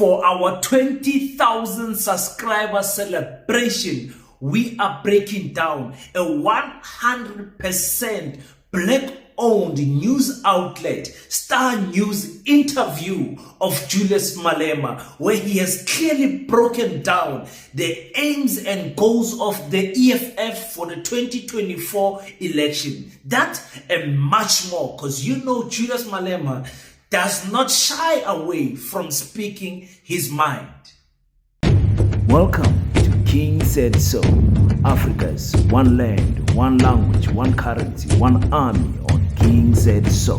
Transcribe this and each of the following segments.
For our 20,000 subscriber celebration, we are breaking down a 100% black-owned news outlet, Star News interview of Julius Malema, where he has clearly broken down the aims and goals of the EFF for the 2024 election. That and much more, because you know Julius Malema does not shy away from speaking his mind. Welcome to King Said So, Africa's one land, one language, one currency, one army on King Said So.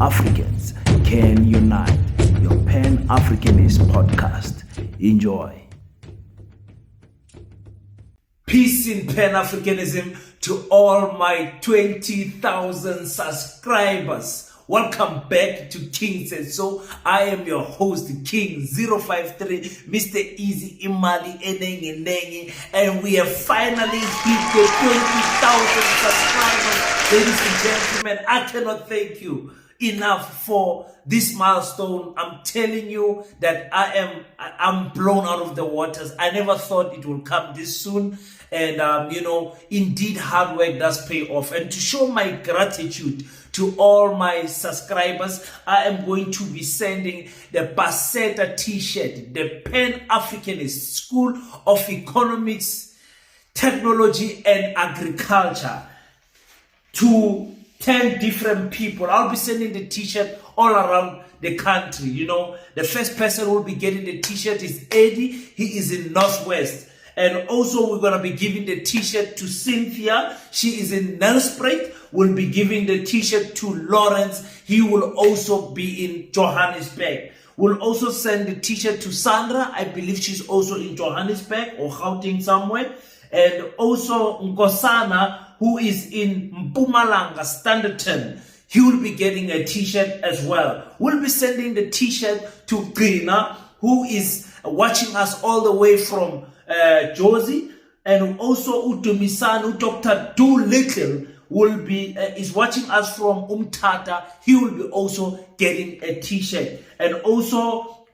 Africans can unite. Your Pan-Africanist podcast. Enjoy. Peace in Pan-Africanism to all my 20,000 subscribers. Welcome back to King Said So. I am your host, King 053, Mr. Easy Imali Enengi, and we have finally hit the 20,000 subscribers. Ladies and gentlemen, I cannot thank you enough for this milestone. I'm telling you that I'm blown out of the waters. I never thought it would come this soon. And, indeed hard work does pay off. And to show my gratitude to all my subscribers, I am going to be sending the Basetta t-shirt, the Pan-Africanist School of Economics, Technology and Agriculture, to 10 different people. I'll be sending the t-shirt all around the country. The first person who will be getting the t-shirt is Eddie. He is in Northwest. And also we're going to be giving the t-shirt to Cynthia. She is in Nelspruit. We'll be giving the t-shirt to Lawrence. He will also be in Johannesburg. We'll also send the t-shirt to Sandra. I believe she's also in Johannesburg or Gauteng somewhere. And also Nkosana, who is in Mpumalanga, Standerton. He will be getting a t-shirt as well. We'll be sending the t-shirt to Grina, who is watching us all the way from Josie, and also Udumisanu, Dr. Doolittle will be is watching us from Umtata. He will be also getting a t-shirt. And also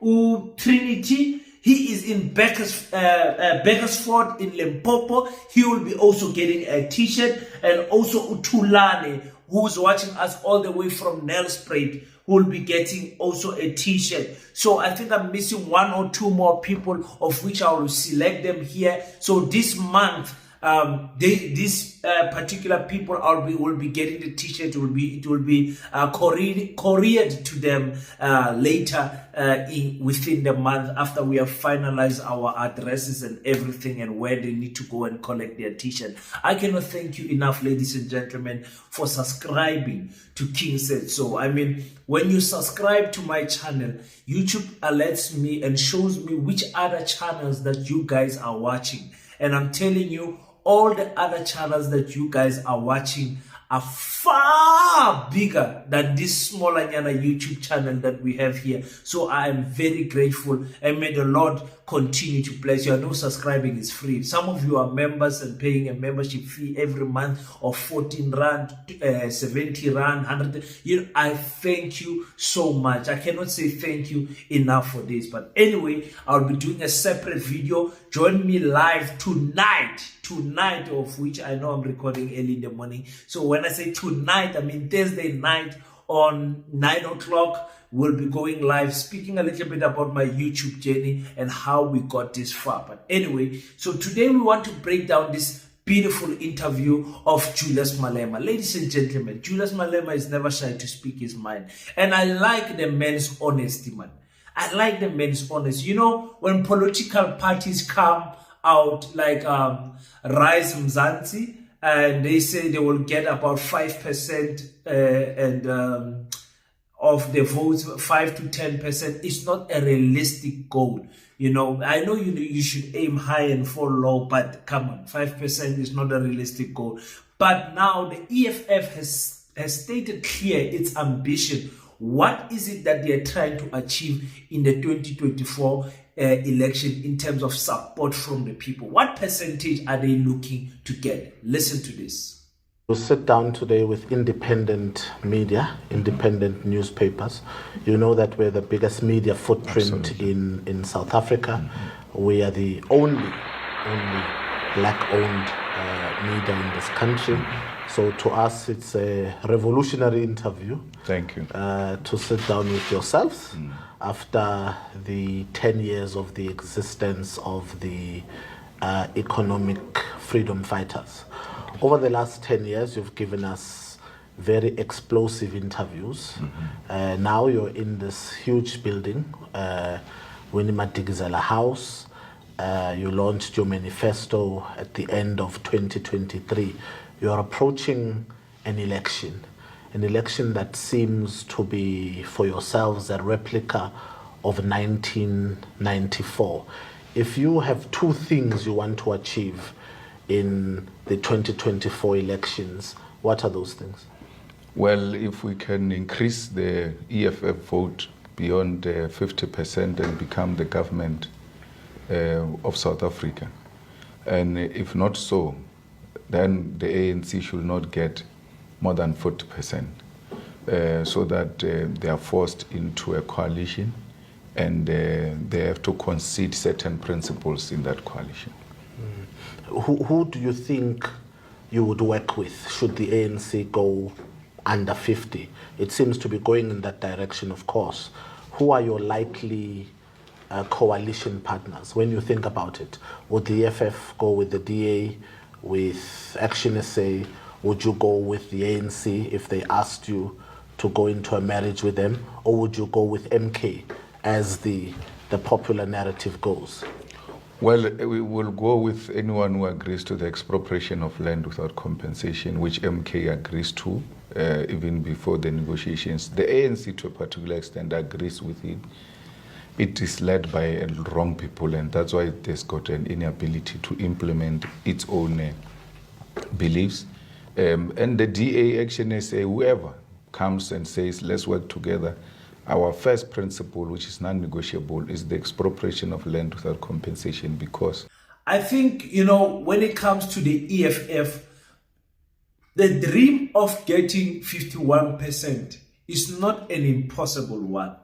Trinity, he is in Bakersford in Limpopo. He will be also getting a t-shirt. And also Utulane, who's watching us all the way from Nelspruit, who will be getting also a t-shirt. So I think I'm missing one or two more people, of which I will select them here. So this month, these particular people will be getting the t-shirt. It will be couriered to them later within the month, after we have finalized our addresses and everything and where they need to go and collect their t-shirt. I cannot thank you enough, ladies and gentlemen, for subscribing to King Said So. I mean, when you subscribe to my channel, YouTube alerts me and shows me which other channels that you guys are watching. And I'm telling you, all the other channels that you guys are watching are far bigger than this smaller YouTube channel that we have here. So I am very grateful, and may the Lord continue to bless you. I know subscribing is free. Some of you are members and paying a membership fee every month of 14 Rand, 70 Rand, 100. I thank you so much. I cannot say thank you enough for this. But anyway, I'll be doing a separate video. Join me live tonight, of which I know I'm recording early in the morning. So when I say tonight, I mean Thursday night on 9 o'clock. We'll be going live, speaking a little bit about my YouTube journey and how we got this far. But anyway, so today we want to break down this beautiful interview of Julius Malema. Ladies and gentlemen, Julius Malema is never shy to speak his mind. And I like the man's honesty, man. I like the man's honesty. When political parties come out like Rise Mzansi, and they say they will get about 5% of the votes, 5 to 10%. It's not a realistic goal. I know you should aim high and fall low, but come on, 5% is not a realistic goal. But now the EFF has stated clear its ambition. What is it that they are trying to achieve in the 2024 election in terms of support from the people? What percentage are they looking to get? Listen to this. We'll sit down today with independent media, independent newspapers. You know that we're the biggest media footprint in South Africa. Mm-hmm. We are the only black-owned media in this country. So to us, it's a revolutionary interview. Thank you. To sit down with yourselves after the 10 years of the existence of the economic freedom fighters. Over the last 10 years, you've given us very explosive interviews. Mm-hmm. Now you're in this huge building, Winnie Madikizela House. You launched your manifesto at the end of 2023. You're approaching an election that seems to be, for yourselves, a replica of 1994. If you have two things you want to achieve in the 2024 elections, what are those things? Well, if we can increase the EFF vote beyond 50% and become the government of South Africa, and if not so, then the ANC should not get more than 40%, so that they are forced into a coalition and they have to concede certain principles in that coalition. Who do you think you would work with should the ANC go under 50? It seems to be going in that direction, of course. Who are your likely coalition partners when you think about it? Would the EFF go with the DA, with Action SA? Would you go with the ANC if they asked you to go into a marriage with them? Or would you go with MK as the popular narrative goes? Well, we will go with anyone who agrees to the expropriation of land without compensation, which MK agrees to, even before the negotiations. The ANC, to a particular extent, agrees with it. It is led by wrong people, and that's why it has got an inability to implement its own beliefs. And the DA, Action SA, whoever comes and says, let's work together, our first principle, which is non-negotiable, is the expropriation of land without compensation, because I think, when it comes to the EFF, the dream of getting 51% is not an impossible one.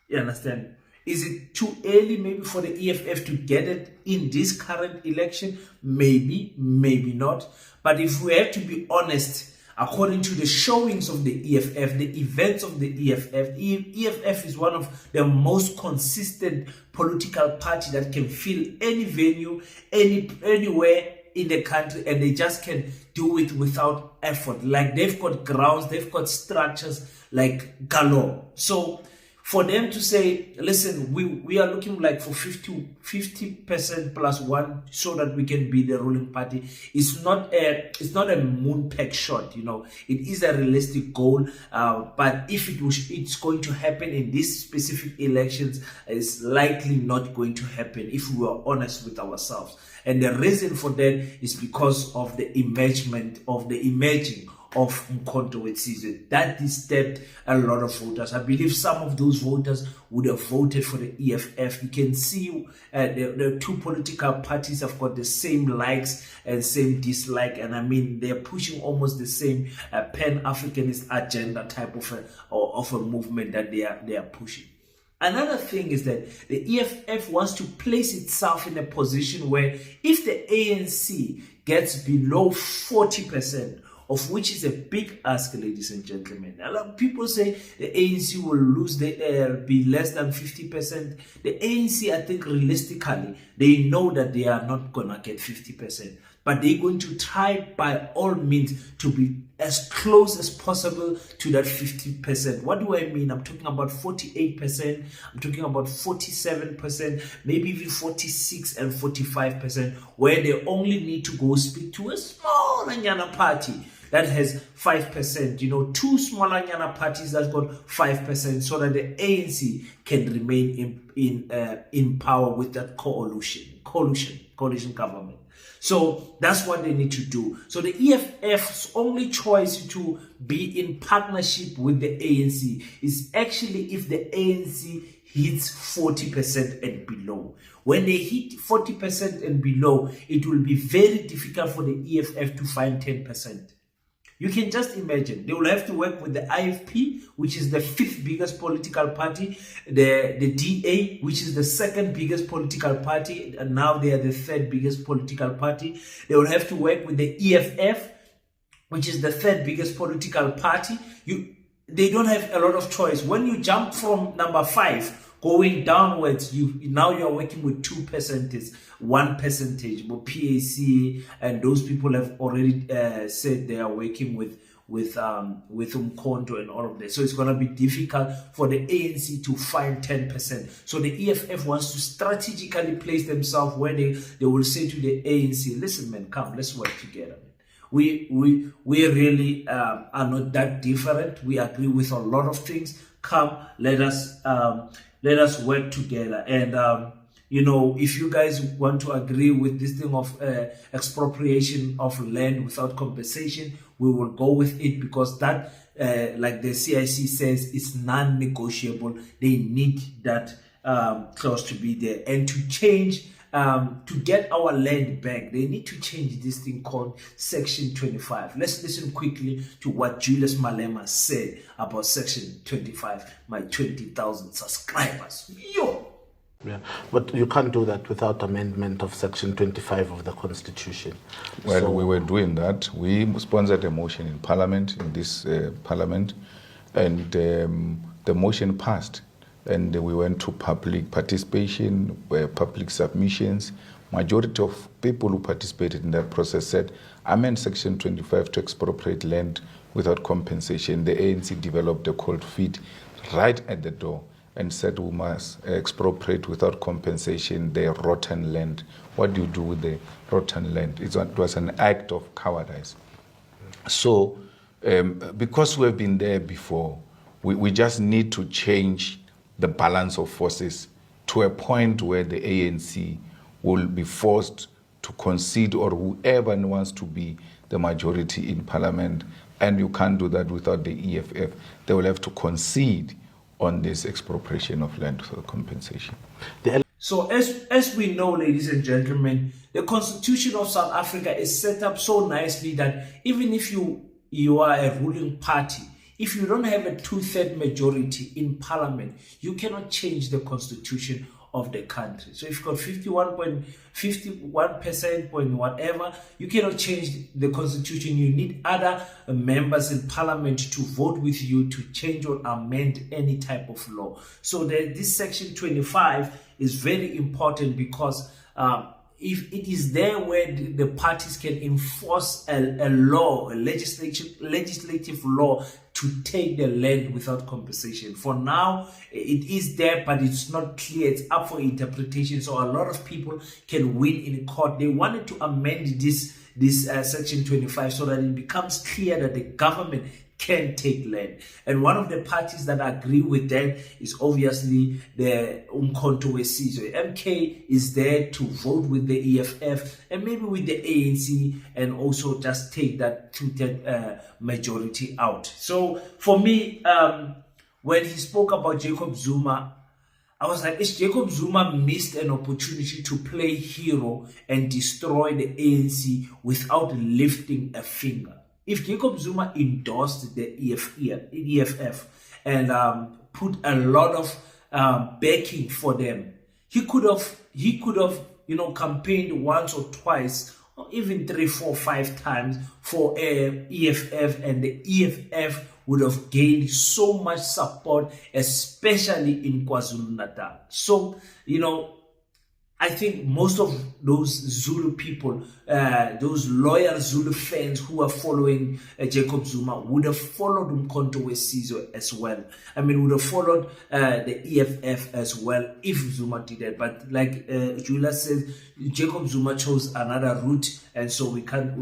You understand? Is it too early maybe for the EFF to get it in this current election? Maybe, maybe not. But if we have to be honest, according to the showings of the EFF, the events of the EFF, EFF is one of the most consistent political party that can fill any venue, anywhere in the country, and they just can do it without effort. Like, they've got grounds, they've got structures like galore. So for them to say, listen, we are looking like for 50% plus one so that we can be the ruling party, it's not a moonpeg shot, It is a realistic goal, but if it's going to happen in these specific elections, it's likely not going to happen if we are honest with ourselves. And the reason for that is because of the emerging of Mkhonto Wetisizwe. That disturbed a lot of voters. I believe some of those voters would have voted for the EFF. You can see the two political parties have got the same likes and same dislike, and I mean they're pushing almost the same pan-Africanist agenda type of a movement that they are pushing. Another thing is that the EFF wants to place itself in a position where if the ANC gets below 40%, of which is a big ask, ladies and gentlemen. A lot of people say the ANC will be less than 50%. The ANC, I think realistically, they know that they are not going to get 50%. But they're going to try by all means to be as close as possible to that 50%. What do I mean? I'm talking about 48%. I'm talking about 47%, maybe even 46 and 45%, where they only need to go speak to a small Nyana party that has 5%, two smaller Nyana parties that's got 5%, so that the ANC can remain in power with that coalition government. So that's what they need to do. So the EFF's only choice to be in partnership with the ANC is actually if the ANC hits 40% and below. When they hit 40% and below, it will be very difficult for the EFF to find 10%. You can just imagine. They will have to work with the IFP, which is the 5th biggest political party, the DA, which is the 2nd biggest political party, and now they are the 3rd biggest political party. They will have to work with the EFF, which is the 3rd biggest political party. They don't have a lot of choice. When you jump from number 5 going downwards, now you are working with 2%, 1%, but PAC and those people have already said they are working with Umkhonto and all of that. So it's going to be difficult for the ANC to find 10%. So the EFF wants to strategically place themselves where they will say to the ANC, listen, man, come, let's work together. We really are not that different. We agree with a lot of things. Come, let us work together. And if you guys want to agree with this thing of expropriation of land without compensation, we will go with it, because that, like the CIC says, is non-negotiable. They need that clause to be there. And to change, to get our land back, they need to change this thing called Section 25. Let's listen quickly to what Julius Malema said about Section 25, my 20,000 subscribers. Yo! Yeah, but you can't do that without amendment of Section 25 of the Constitution. Well, we were doing that. We sponsored a motion in Parliament, in this Parliament, and the motion passed. And we went to public participation, public submissions. Majority of people who participated in that process said, amend Section 25 to expropriate land without compensation. The ANC developed a cold feet right at the door and said we must expropriate without compensation the rotten land. What do you do with the rotten land? It was an act of cowardice. So, because we have been there before, we just need to change the balance of forces to a point where the ANC will be forced to concede, or whoever wants to be the majority in Parliament. And you can't do that without the EFF. They will have to concede on this expropriation of land for compensation. So as we know, ladies and gentlemen, the Constitution of South Africa is set up so nicely that even if you are a ruling party, if you don't have a 2/3 majority in Parliament, you cannot change the Constitution of the country. So if you've got 51% point whatever, you cannot change the Constitution. You need other members in Parliament to vote with you to change or amend any type of law. So this Section 25 is very important, because if it is there where the parties can enforce a law, a legislative law, to take the land without compensation. For now, it is there, but it's not clear. It's up for interpretation. So a lot of people can win in court. They wanted to amend this Section 25 so that it becomes clear that the government can take land. And one of the parties that agree with that is obviously the Umkhonto Wesizwe. MK is there to vote with the EFF and maybe with the ANC, and also just take that 2/3 majority out. So for me, when he spoke about Jacob Zuma, I was like, is Jacob Zuma missed an opportunity to play hero and destroy the ANC without lifting a finger? If Jacob Zuma endorsed the EFF and put a lot of backing for them, he could have campaigned once or twice, or even 3, 4, 5 times for EFF, and the EFF would have gained so much support, especially in KwaZulu-Natal. So, I think most of those Zulu people, those loyal Zulu fans who are following Jacob Zuma, would have followed Umkhonto Wesizwe as well. I mean, would have followed the EFF as well if Zuma did that. But like Julius says, Jacob Zuma chose another route, and so we can't.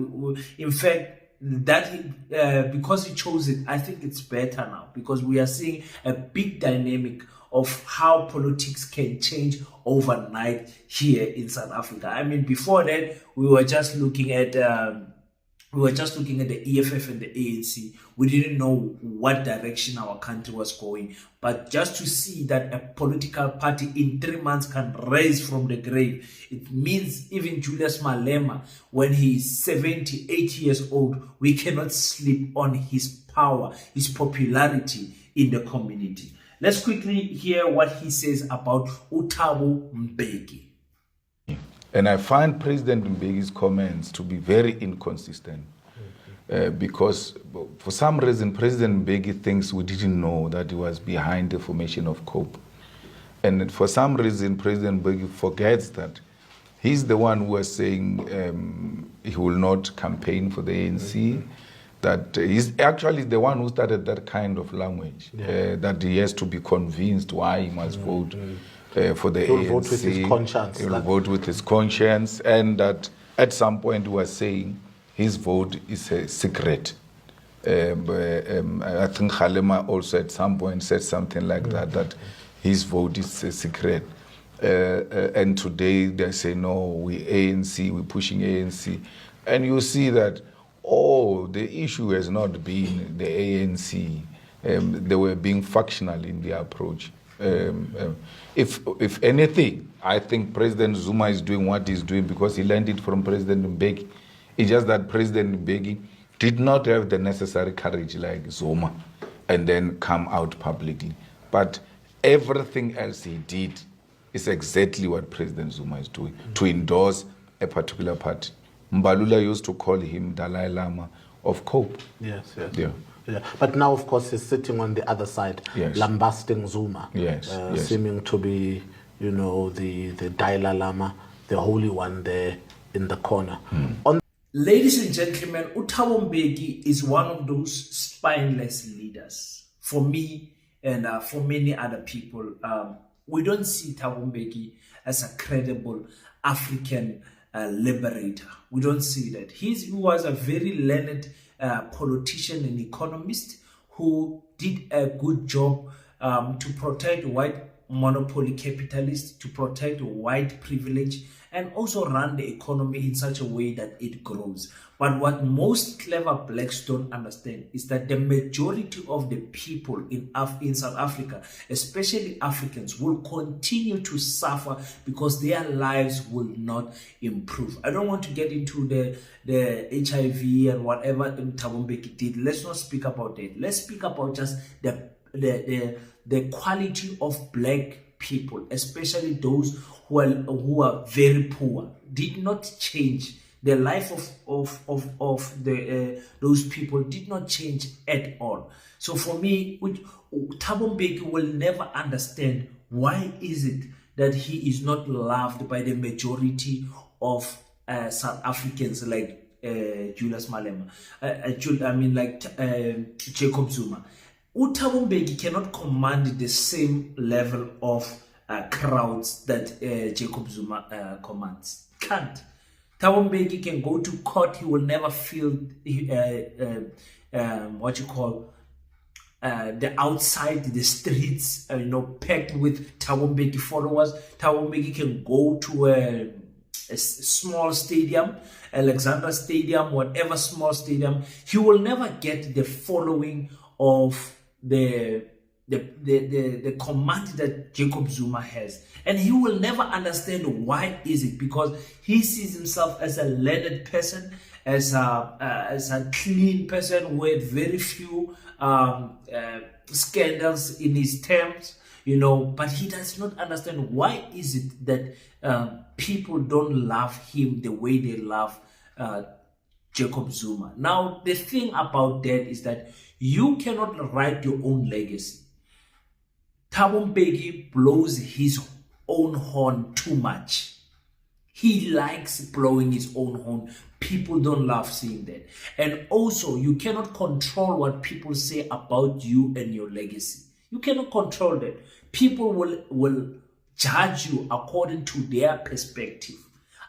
In fact, because he chose it, I think it's better now, because we are seeing a big dynamic of how politics can change overnight here in South Africa. I mean, before that, we were just looking at we were just looking at the EFF and the ANC. We didn't know what direction our country was going. But just to see that a political party in 3 months can rise from the grave, it means even Julius Malema, when he is 78 years old, we cannot sleep on his power, his popularity in the community. Let's quickly hear what he says about Thabo Mbeki. And I find President Mbeki's comments to be very inconsistent because for some reason President Mbeki thinks we didn't know that he was behind the formation of COPE. And for some reason President Mbeki forgets that he's the one who was saying he will not campaign for the ANC, that he's actually the one who started that kind of language, that he has to be convinced why he must vote for the ANC. Vote with his conscience. He will vote with his conscience, and that at some point he was saying his vote is a secret. I think Malema also at some point said something like that his vote is a secret. And today they say, no, we ANC, we're pushing ANC. And you see that, the issue has not been the ANC. They were being factional in their approach. If anything, I think President Zuma is doing what he's doing because he learned it from President Mbeki. It's just that President Mbeki did not have the necessary courage like Zuma and then come out publicly. But everything else he did is exactly what President Zuma is doing, to endorse a particular party. Mbalula used to call him Dalai Lama of COPE. Yes. Yeah. Yeah. But now, of course, he's sitting on the other side, lambasting Zuma, seeming to be, the Dalai Lama, the holy one there in the corner. Ladies and gentlemen, Thabo Mbeki is one of those spineless leaders. For me and for many other people, we don't see Thabo Mbeki as a credible African liberator. We don't see that. He was a very learned politician and economist who did a good job to protect white monopoly capitalists, to protect white privilege, and also run the economy in such a way that it grows. But what most clever blacks don't understand is that the majority of the people in South Africa, especially Africans, will continue to suffer because their lives will not improve. I don't want to get into the HIV and whatever Thabo Mbeki did. Let's not speak about that. Let's speak about just the quality of black people, especially those who are very poor, did not change. The life of those people did not change at all. So for me, Thabo Mbeki will never understand why is it that he is not loved by the majority of South Africans like Julius Malema. Jacob Zuma. Thabo Mbeki cannot command the same level of crowds that Jacob Zuma commands. Can't. Thabo Mbeki can go to court. He will never feel the outside, the streets, packed with Thabo Mbeki followers. Thabo Mbeki can go to a small stadium, Alexandra Stadium, whatever small stadium. He will never get the following of the command that Jacob Zuma has, and he will never understand why is it, because he sees himself as a learned person, as a clean person with very few scandals in his terms, but he does not understand why is it that people don't love him the way they love Jacob Zuma. Now, the thing about that is that you cannot write your own legacy. Thabo Mbeki blows his own horn too much. He likes blowing his own horn. People don't love seeing that. And also, you cannot control what people say about you and your legacy. You cannot control that. People will judge you according to their perspective.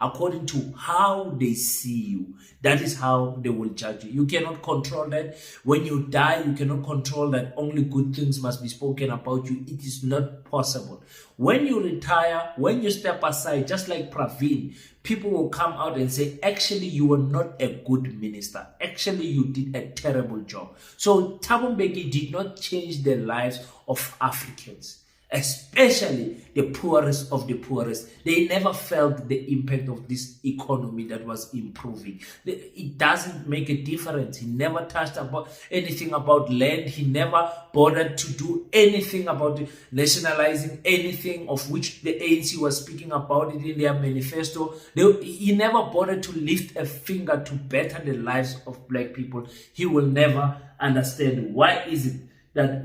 according to how they see you. That is how they will judge you. You cannot control that. When you die, you cannot control that only good things must be spoken about you. It is not possible. When you retire, when you step aside, just like Praveen, people will come out and say, actually, you were not a good minister. Actually, you did a terrible job. So Thabo Mbeki did not change the lives of Africans, especially the poorest of the poorest. They never felt the impact of this economy that was improving. It doesn't make a difference. He never touched about anything about land. He never bothered to do anything about nationalizing anything of which the ANC was speaking about it in their manifesto. He never bothered to lift a finger to better the lives of black people. He will never understand why is it that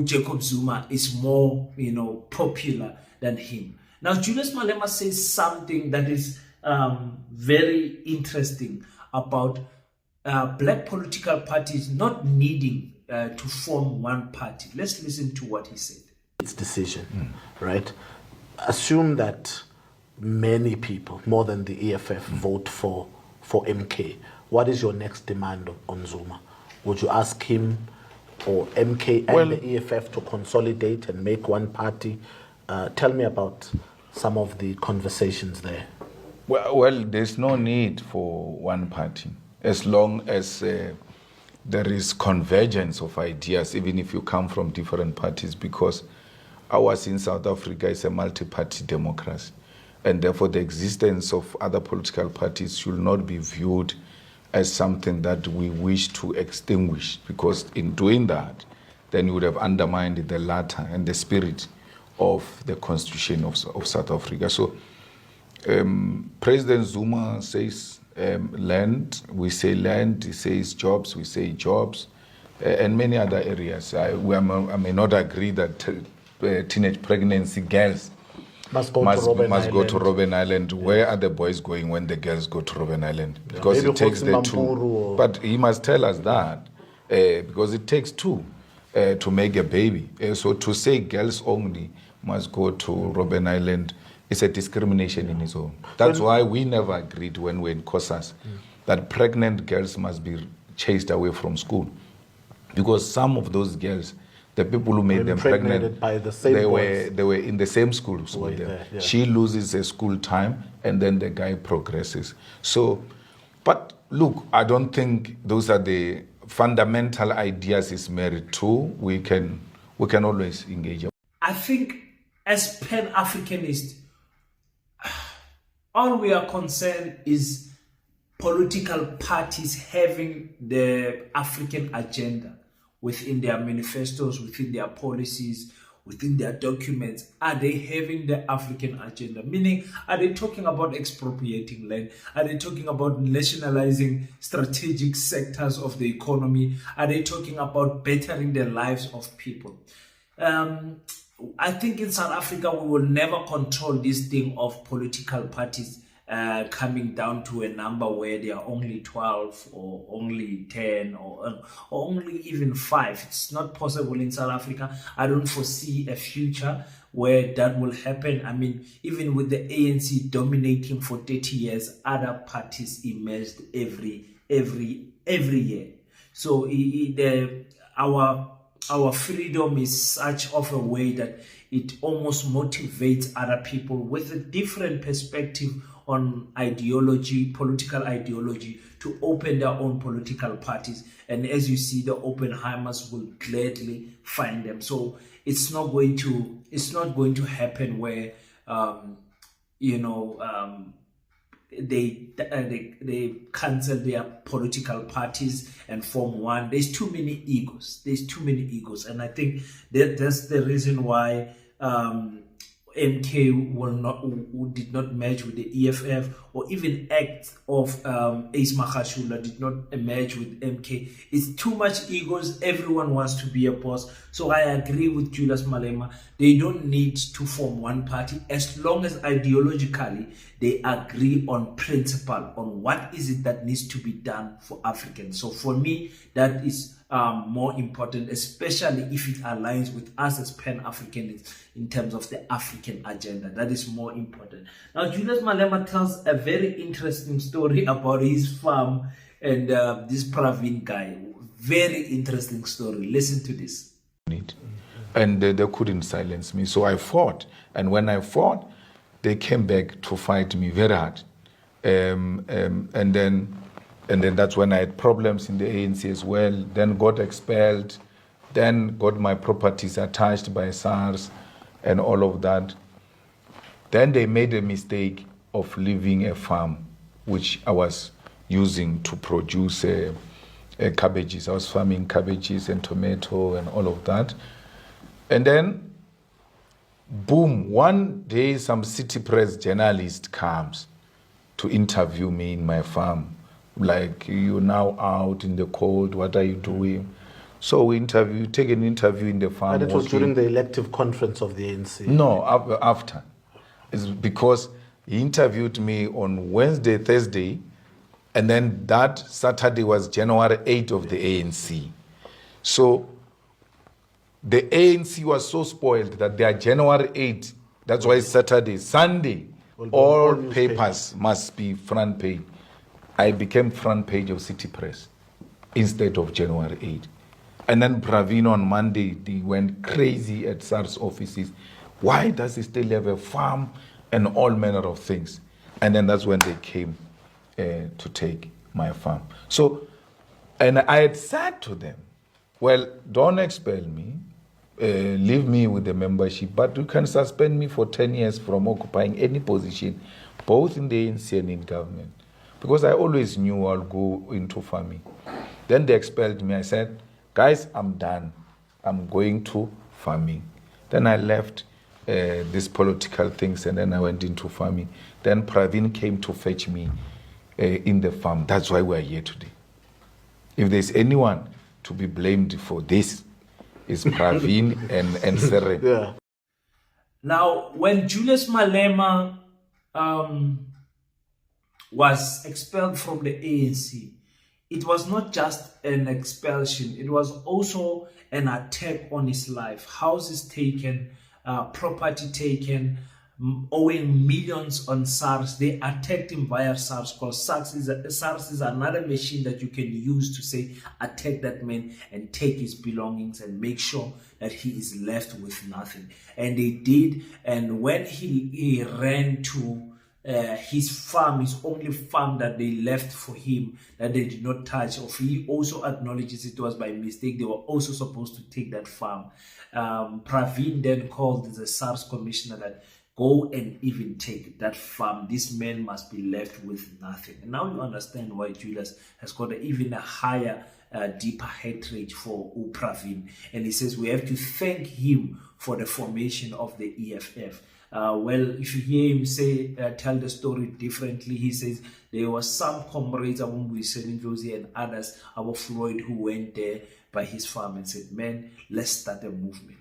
Jacob Zuma is more, popular than him. Now, Julius Malema says something that is very interesting about black political parties not needing to form one party. Let's listen to what he said. It's decision, right? Assume that many people, more than the EFF, vote for MK. What is your next demand on Zuma? Would you ask him or MK and the EFF to consolidate and make one party? Tell me about some of the conversations there. Well, there's no need for one party as long as there is convergence of ideas, even if you come from different parties, because ours in South Africa is a multi-party democracy, and therefore the existence of other political parties should not be viewed as something that we wish to extinguish, because in doing that, then you would have undermined the latter and the spirit of the constitution of South Africa. So President Zuma says land, we say land, he says jobs, we say jobs, and many other areas. I may not agree that teenage pregnancy girls must go to Robben Island. Where are the boys going when the girls go to Robben Island? Because it takes the two. But he must tell us that, because it takes two to make a baby. So to say girls only must go to Robben Island is a discrimination in its own. That's why we never agreed when we were in COSAS that pregnant girls must be chased away from school. Because some of those girls, the people who made them pregnant, by the same they were in the same school there. Yeah. She loses her school time, and then the guy progresses. So, but look, I don't think those are the fundamental ideas is married to. We can always engage. I think as Pan-Africanists, all we are concerned is political parties having the African agenda within their manifestos, within their policies, within their documents. Are they having the African agenda? Meaning, are they talking about expropriating land? Are they talking about nationalizing strategic sectors of the economy? Are they talking about bettering the lives of people? I think in South Africa, we will never control this thing of political parties coming down to a number where there are only 12 or only 10 or only even 5. It's not possible in South Africa. I don't foresee a future where that will happen. I mean, even with the ANC dominating for 30 years, other parties emerged every year. So our freedom is such of a way that it almost motivates other people with a different perspective on ideology, political ideology, to open their own political parties. And as you see, the Oppenheimers will gladly find them. So it's not going to happen where they cancel their political parties and form one. There's too many egos. And I think that's the reason why MK did not merge with the EFF, or even ACT of Ace Magashula did not merge with MK. It's too much egos. Everyone wants to be a boss. So I agree with Julius Malema. They don't need to form one party as long as ideologically they agree on principle, on what is it that needs to be done for Africans. So for me, that is more important, especially if it aligns with us as Pan-Africans in terms of the African agenda. That is more important. Now, Julius Malema tells a very interesting story about his farm and this Pravin guy. Very interesting story. Listen to this. And they couldn't silence me, so I fought. And when I fought, they came back to fight me very hard. And then that's when I had problems in the ANC as well. Then got expelled. Then got my properties attached by SARS and all of that. Then they made a mistake of leaving a farm, which I was using to produce cabbages. I was farming cabbages and tomato and all of that. And then, boom, one day some city press journalist comes to interview me in my farm. Like, you're now out in the cold, what are you doing? So we take an interview in the farm. And it was during the elective conference of the ANC? No, after. It's because he interviewed me on Wednesday, Thursday, and then that Saturday was January 8th of the ANC. So the ANC was so spoiled that their January 8th, that's why it's Saturday, Sunday, all papers must be front page. I became front page of City Press instead of January 8th. And then Pravin on Monday, they went crazy at SARS offices. Why does he still have a farm and all manner of things? And then that's when they came to take my farm. So, and I had said to them, well, don't expel me, leave me with the membership, but you can suspend me for 10 years from occupying any position, both in the ANC and in government. Because I always knew I'll go into farming. Then they expelled me. I said, guys, I'm done. I'm going to farming. Then I left these political things and then I went into farming. Then Pravin came to fetch me in the farm. That's why we're here today. If there's anyone to be blamed for this, it's Pravin and Seren. Yeah. Now, when Julius Malema was expelled from the ANC, it was not just an expulsion, it was also an attack on his life. Houses taken, property taken, owing millions on SARS. They attacked him via SARS, because SARS is another machine that you can use to say, attack that man and take his belongings and make sure that he is left with nothing. And they did. And when he ran to his farm, his only farm that they left for him, that they did not touch, or he also acknowledges it was by mistake. They were also supposed to take that farm. Pravin then called the SARS commissioner that go and even take that farm. This man must be left with nothing. And now you understand why Julius has got even a higher, deeper hatred for Pravin. And he says we have to thank him for the formation of the EFF. Well, if you hear him say, tell the story differently, he says there were some comrades, Josie and others, our Floyd, who went there by his farm and said, man, let's start a movement.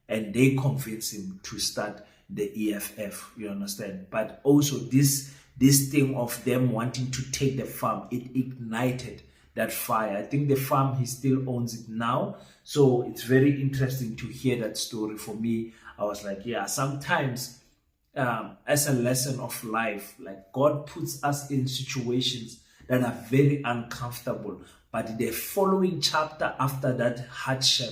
And they convinced him to start the EFF, you understand? But also this thing of them wanting to take the farm, it ignited that fire. I think the farm, he still owns it now. So it's very interesting to hear that story. For me, I was like, yeah, sometimes as a lesson of life, like God puts us in situations that are very uncomfortable, but the following chapter after that hardship,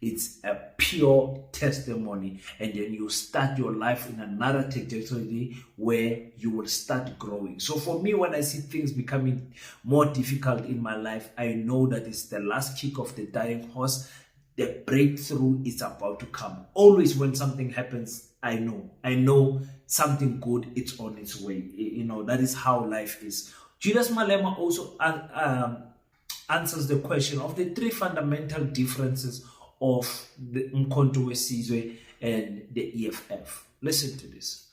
it's a pure testimony, and then you start your life in another trajectory where you will start growing. So for me, when I see things becoming more difficult in my life, I know that it's the last kick of the dying horse. The breakthrough is about to come. Always when something happens, I know something good, it's on its way. You know, that is how life is. Julius Malema also answers the question of the three fundamental differences of the Umkhonto weSizwe and the EFF. Listen to this.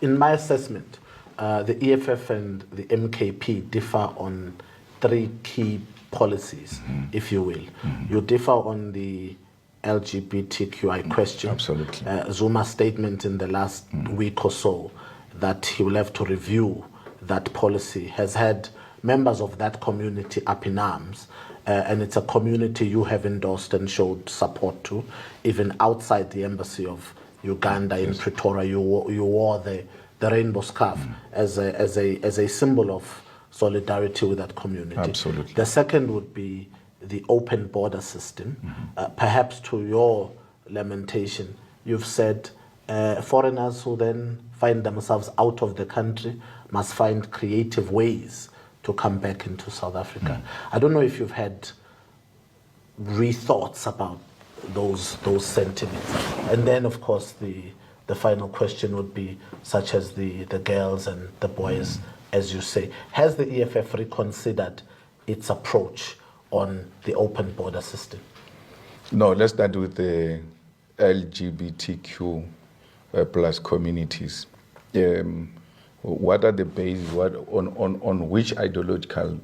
In my assessment, the EFF and the MKP differ on three key policies, if you will. You differ on the LGBTQI question. Absolutely. Zuma's statement in the last week or so that he will have to review that policy has had members of that community up in arms. and it's a community you have endorsed and showed support to. Even outside the embassy of Uganda in Pretoria, you wore the rainbow scarf as a symbol of solidarity with that community. Absolutely. The second would be the open border system. Perhaps to your lamentation, you've said foreigners who then find themselves out of the country must find creative ways to come back into South Africa. I don't know if you've had rethoughts about those sentiments. And then, of course, the final question would be such as the girls and the boys, as you say. Has the EFF reconsidered its approach on the open border system? No, let's start with the LGBTQ plus communities. What are the bases? On which ideological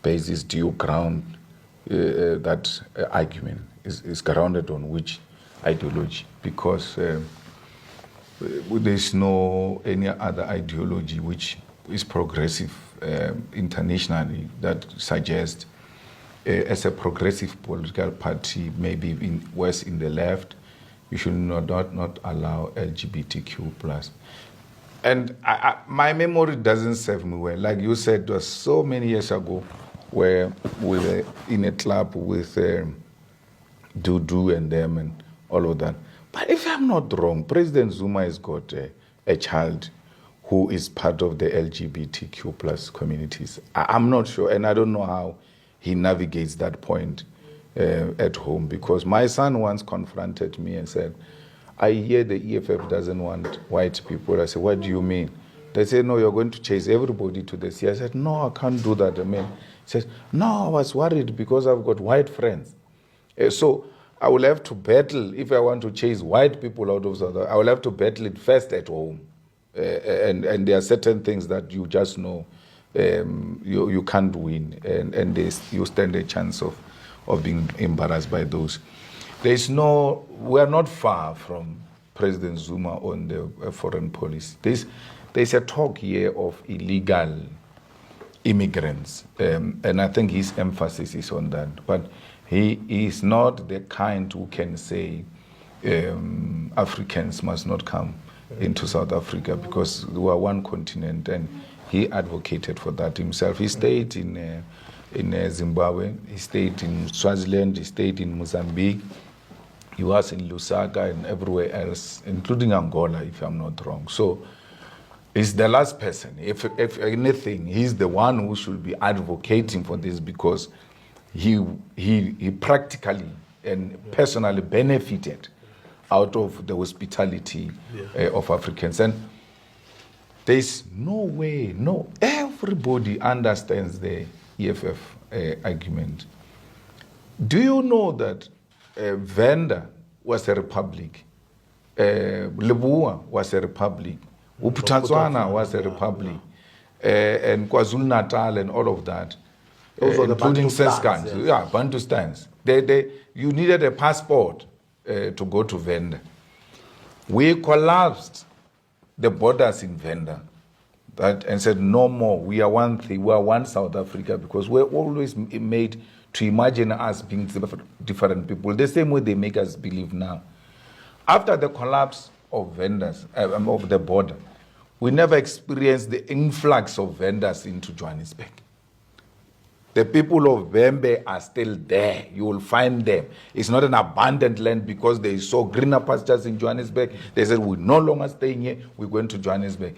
basis do you ground that argument? Is grounded on which ideology? Because there's no any other ideology which is progressive internationally that suggests as a progressive political party, maybe worse in the left, you should not allow LGBTQ plus. And my memory doesn't serve me well. Like you said, it was so many years ago where we were in a club with Dudu and them and all of that. But if I'm not wrong, President Zuma has got a child who is part of the LGBTQ plus communities. I'm not sure, and I don't know how he navigates that point at home, because my son once confronted me and said, I hear the EFF doesn't want white people. I said, what do you mean? They said, no, you're going to chase everybody to the sea. I said, no, I can't do that. I mean, he said, no, I was worried because I've got white friends. So I will have to battle, if I want to chase white people out of South Africa, I will have to battle it first at home. And there are certain things that you just know you can't win, and you stand a chance of being embarrassed by those. We are not far from President Zuma on the foreign policy. There's a talk here of illegal immigrants, and I think his emphasis is on that. But he is not the kind who can say Africans must not come into South Africa because we are one continent, and he advocated for that himself. He stayed in Zimbabwe, he stayed in Swaziland, he stayed in Mozambique, he was in Lusaka and everywhere else, including Angola, if I'm not wrong. So he's the last person. If anything, he's the one who should be advocating for this, because he practically and personally benefited out of the hospitality of Africans. And there's no way, everybody understands the EFF argument. Do you know that Venda was a republic, Leboa was a republic, Uputanzwana was a republic, and KwaZulu-Natal and all of that, including Seskans, Bantustans. You needed a passport to go to Venda. We collapsed the borders in Venda and said, no more, we are one thing, we are one South Africa, because we're always made to imagine us being different people, the same way they make us believe now. After the collapse of vendors, of the border, we never experienced the influx of vendors into Johannesburg. The people of Bembe are still there. You will find them. It's not an abandoned land because they saw greener pastures in Johannesburg. They said, we're no longer staying here, we're going to Johannesburg.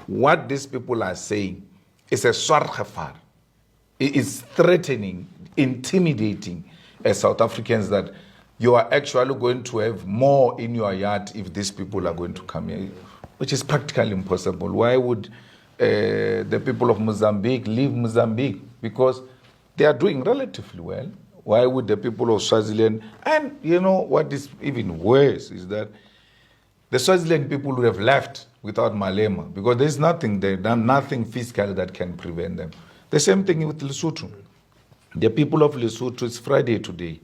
What these people are saying is a swargefar. It is threatening, intimidating South Africans that you are actually going to have more in your yard if these people are going to come here, which is practically impossible. Why would the people of Mozambique leave Mozambique? Because they are doing relatively well. Why would the people of Swaziland? And you know what is even worse is that the Swaziland people would have left without Malema, because there's nothing there, nothing fiscal that can prevent them. The same thing with Lesotho. The people of Lesotho, it's Friday today.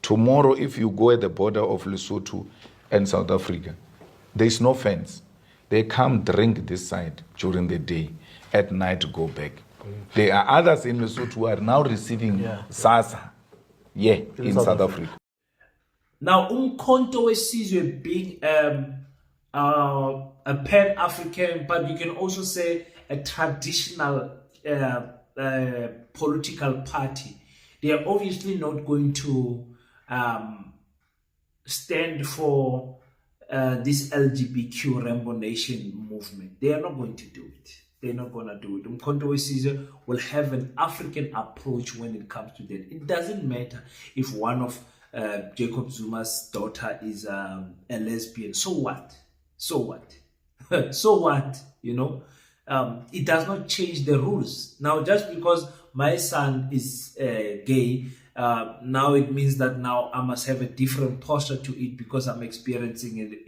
Tomorrow, if you go at the border of Lesotho and South Africa, there's no fence. They come drink this side during the day. At night, go back. There are others in Lesotho who are now receiving SASSA in South Africa. Now, Umkhonto Wesizwe being a pan-African, but you can also say a traditional political party. They are obviously not going to stand for this LGBTQ Rainbow Nation movement. They are not going to do it. They're not going to do it. Umkhonto Wesizwe will have an African approach when it comes to that. It doesn't matter if one of Jacob Zuma's daughter is a lesbian. So what? So what? So what? You know, it does not change the rules. Now, just because my son is gay, now it means that now I must have a different posture to it because I'm experiencing it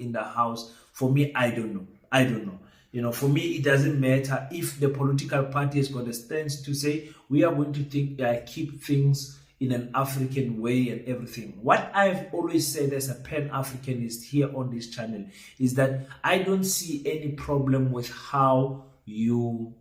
in the house. For me, I don't know. I don't know. You know, for me, it doesn't matter if the political party has got a stance to say we are going to keep things in an African way and everything. What I've always said as a Pan-Africanist here on this channel is that I don't see any problem with how you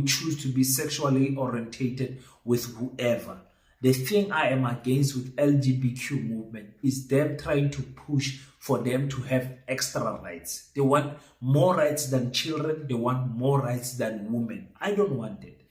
choose to be sexually orientated with whoever. The thing I am against with LGBTQ movement is them trying to push for them to have extra rights. They want more rights than children. They want more rights than women. I don't want it.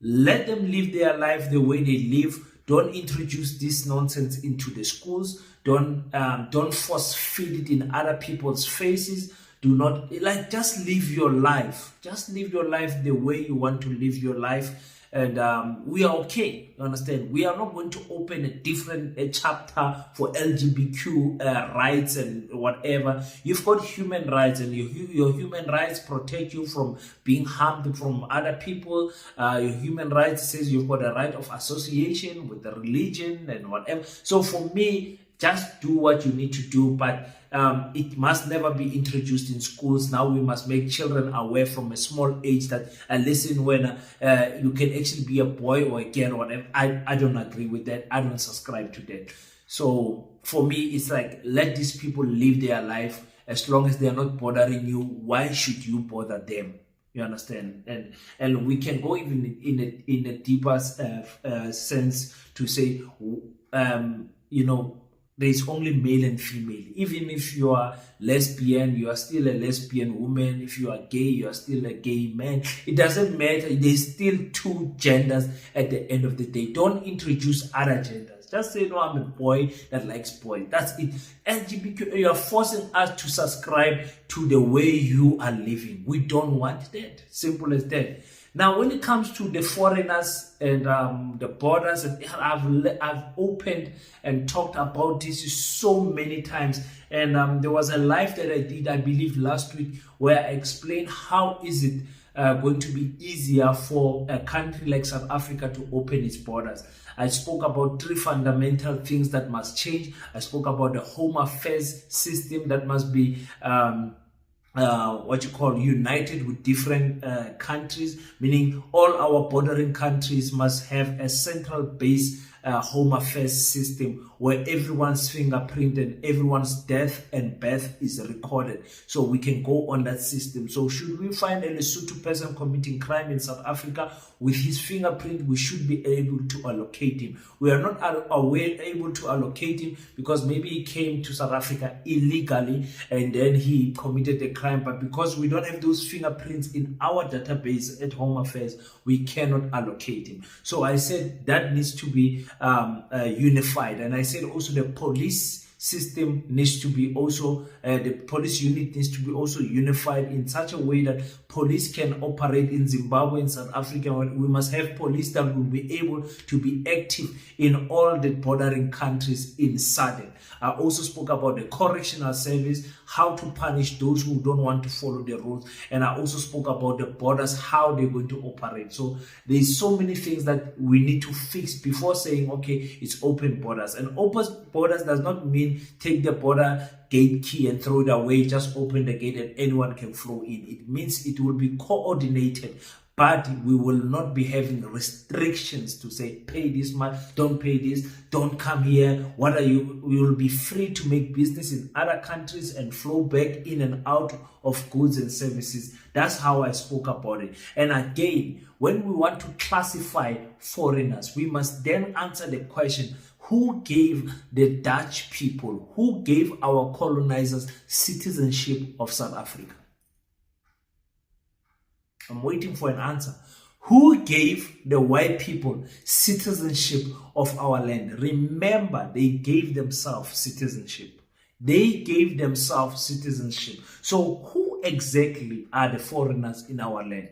Let them live their life the way they live. Don't introduce this nonsense into the schools. Don't force feed it in other people's faces. Do not, just live your life. Just live your life the way you want to live your life. And we are okay, you understand? We are not going to open a different chapter for LGBTQ rights and whatever. You've got human rights, and your human rights protect you from being harmed from other people. Your human rights says you've got a right of association with the religion and whatever. So for me, just do what you need to do, but it must never be introduced in schools. Now we must make children aware from a small age that listen, when you can actually be a boy or a girl or whatever. I don't agree with that. I don't subscribe to that. So for me, it's like, let these people live their life. As long as they are not bothering you, why should you bother them? You understand? And we can go even in a deeper sense to say, you know, there's only male and female. Even if you are lesbian, you are still a lesbian woman. If you are gay, you are still a gay man. It doesn't matter. There's still two genders at the end of the day. Don't introduce other genders. Just say, no, I'm a boy that likes boys. That's it. LGBT, you are forcing us to subscribe to the way you are living. We don't want that. Simple as that. Now, when it comes to the foreigners and the borders, I've opened and talked about this so many times. And there was a live that I did, I believe, last week, where I explained how is it going to be easier for a country like South Africa to open its borders. I spoke about 3 fundamental things that must change. I spoke about the Home Affairs system that must be united with different countries, meaning all our bordering countries must have a central base Home Affairs system where everyone's fingerprint and everyone's death and birth is recorded, so we can go on that system. So should we find a Lesotho person committing crime in South Africa with his fingerprint, we should be able to allocate him. We are not able to allocate him because maybe he came to South Africa illegally and then he committed a crime, but because we don't have those fingerprints in our database at Home Affairs, we cannot allocate him. So I said that needs to be unified, and I said also the police system needs to be also, the police unit needs to be also unified in such a way that police can operate in Zimbabwe, in South Africa. We must have police that will be able to be active in all the bordering countries in SADC. I also spoke about the correctional service, how to punish those who don't want to follow the rules. And I also spoke about the borders, how they're going to operate. So there's so many things that we need to fix before saying, okay, it's open borders. And open borders does not mean take the border gate key and throw it away, just open the gate and anyone can flow in. It means it will be coordinated but we will not be having restrictions to say, pay this much, don't pay this, don't come here. What are you? We will be free to make business in other countries and flow back in and out of goods and services. That's how I spoke about it. And again, when we want to classify foreigners, we must then answer the question, who gave the Dutch people, who gave our colonizers citizenship of South Africa? I'm waiting for an answer. Who gave the white people citizenship of our land? Remember, they gave themselves citizenship. They gave themselves citizenship. So who exactly are the foreigners in our land?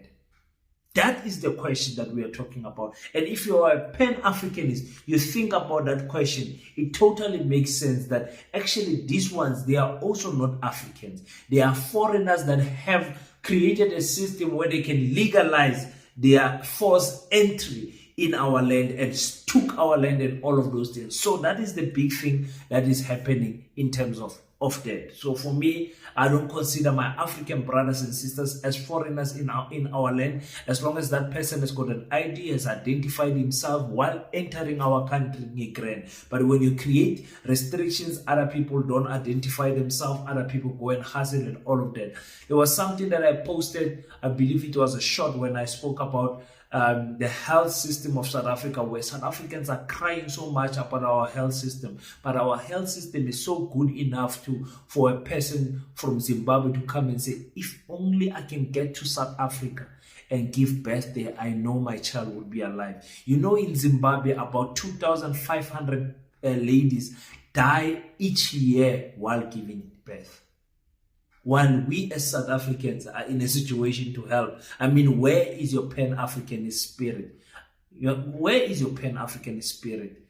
That is the question that we are talking about. And if you are a Pan-Africanist, you think about that question, it totally makes sense that actually these ones, they are also not Africans. They are foreigners that have created a system where they can legalize their forced entry in our land and took our land and all of those things. So that is the big thing that is happening in terms of that. So for me, I don't consider my African brothers and sisters as foreigners in our land, as long as that person has got an ID, has identified himself while entering our country. But when you create restrictions, other people don't identify themselves, other people go and hustle and all of that. There was something that I posted, I believe it was a short, when I spoke about the health system of South Africa, where South Africans are crying so much about our health system, but our health system is so good enough for a person from Zimbabwe to come and say, if only I can get to South Africa and give birth there, I know my child will be alive. You know, in Zimbabwe, about 2,500 ladies die each year while giving birth. While we as South Africans are in a situation to help. I mean, where is your Pan-Africanist spirit? Where is your Pan-Africanist spirit?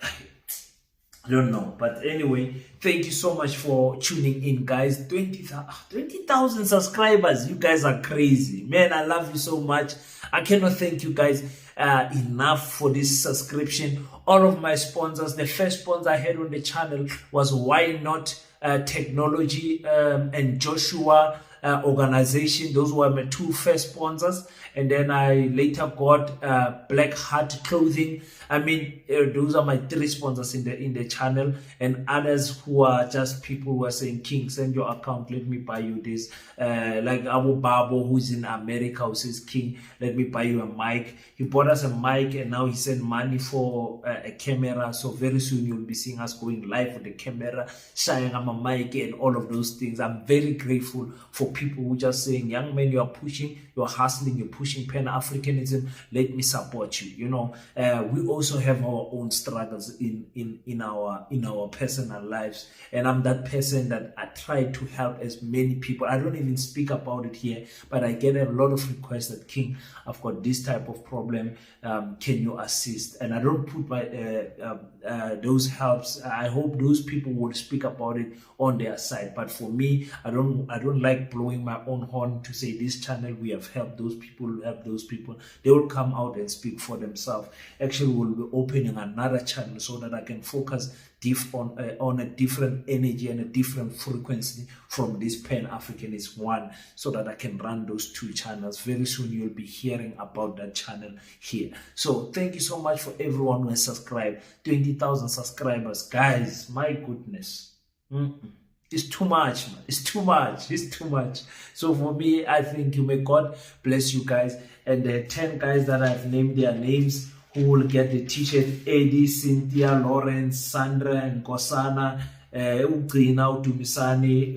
I don't know. But anyway, thank you so much for tuning in, guys. 20,000 subscribers. You guys are crazy. Man, I love you so much. I cannot thank you guys enough for this subscription. All of my sponsors, the first sponsor I had on the channel was Why Not Technology and Joshua organization. Those were my two first sponsors, and then I later got Black Heart Clothing. I mean, those are my three sponsors in the channel, and others who are just people who are saying, King, send your account, let me buy you this. Like Abu Babo, who's in America, who says, King, let me buy you a mic. He bought us a mic, and now he sent money for a camera. So very soon you'll be seeing us going live with the camera, sharing a mic and all of those things. I'm very grateful for people who just saying, young man, you are pushing, you're hustling, you're pushing Pan-Africanism, let me support you. You know, we also have our own struggles in our personal lives, and I'm that person that I try to help as many people. I don't even speak about it here, but I get a lot of requests that, King, I've got this type of problem, can you assist? And I don't put my those helps. I hope those people will speak about it on their side, but for me, I don't like blowing my own horn to say this channel we have helped those people, help those people. They will come out and speak for themselves. Actually, we'll be opening another channel so that I can focus on a different energy and a different frequency from this Pan-Africanist one, so that I can run those two channels. Very soon you'll be hearing about that channel here. So thank you so much for everyone who has subscribed. 20,000 subscribers, guys, my goodness. It's too much, man. It's too much. It's too much. So for me, I think you may God bless you guys. And the 10 guys that I've named their names who will get the t-shirt: Eddie, Cynthia, Lawrence, Sandra, and Gosana, Ugina, Dumisani,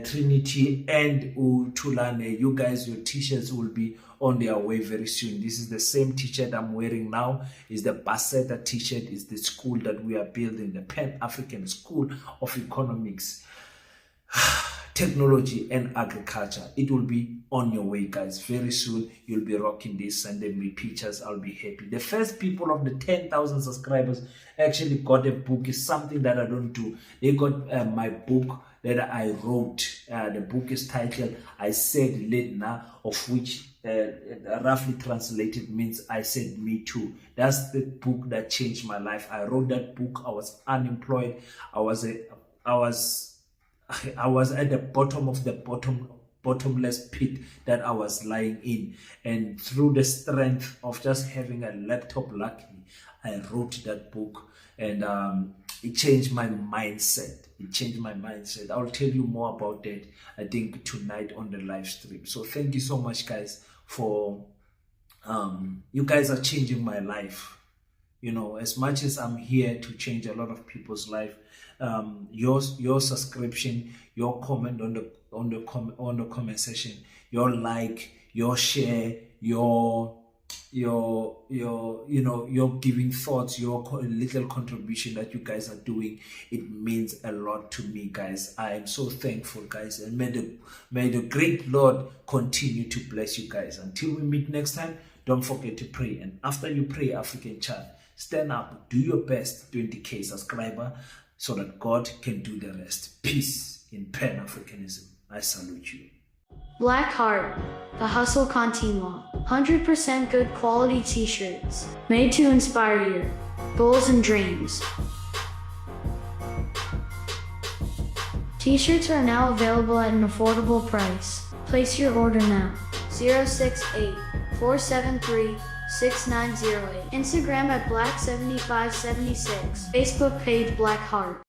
Trinity, and Tulane. You guys, your t-shirts will be on their way very soon. This is the same t-shirt I'm wearing now. Is the Basetta t-shirt. Is the school that we are building, the Pan-African School of Economics, Technology and Agriculture. It will be on your way, guys. Very soon you'll be rocking this. Sending me pictures, I'll be happy. The first people of the 10,000 subscribers actually got a book. It's something that I don't do. They got my book that I wrote. The book is titled I Said Lidna, of which roughly translated means I said me too. That's the book that changed my life. I wrote that book. I was unemployed. I was at the bottom of the bottomless pit that I was lying in. And through the strength of just having a laptop, luckily, I wrote that book, and it changed my mindset. It changed my mindset. I'll tell you more about that, I think, tonight on the live stream. So thank you so much, guys, for you guys are changing my life. You know, as much as I'm here to change a lot of people's life, your subscription, your comment on the comment section, your like, your share, your giving thoughts, your little contribution that you guys are doing, it means a lot to me, guys. I am so thankful, guys, and may the great Lord continue to bless you guys. Until we meet next time, don't forget to pray. And after you pray, African child, stand up, do your best, 20K subscriber, so that God can do the rest. Peace in Pan-Africanism. I salute you. Black Heart, the Hustle Continua. 100% good quality t-shirts, made to inspire your goals and dreams. T-shirts are now available at an affordable price. Place your order now. 068-473-6908. Instagram at Black7576. Facebook page Black Heart.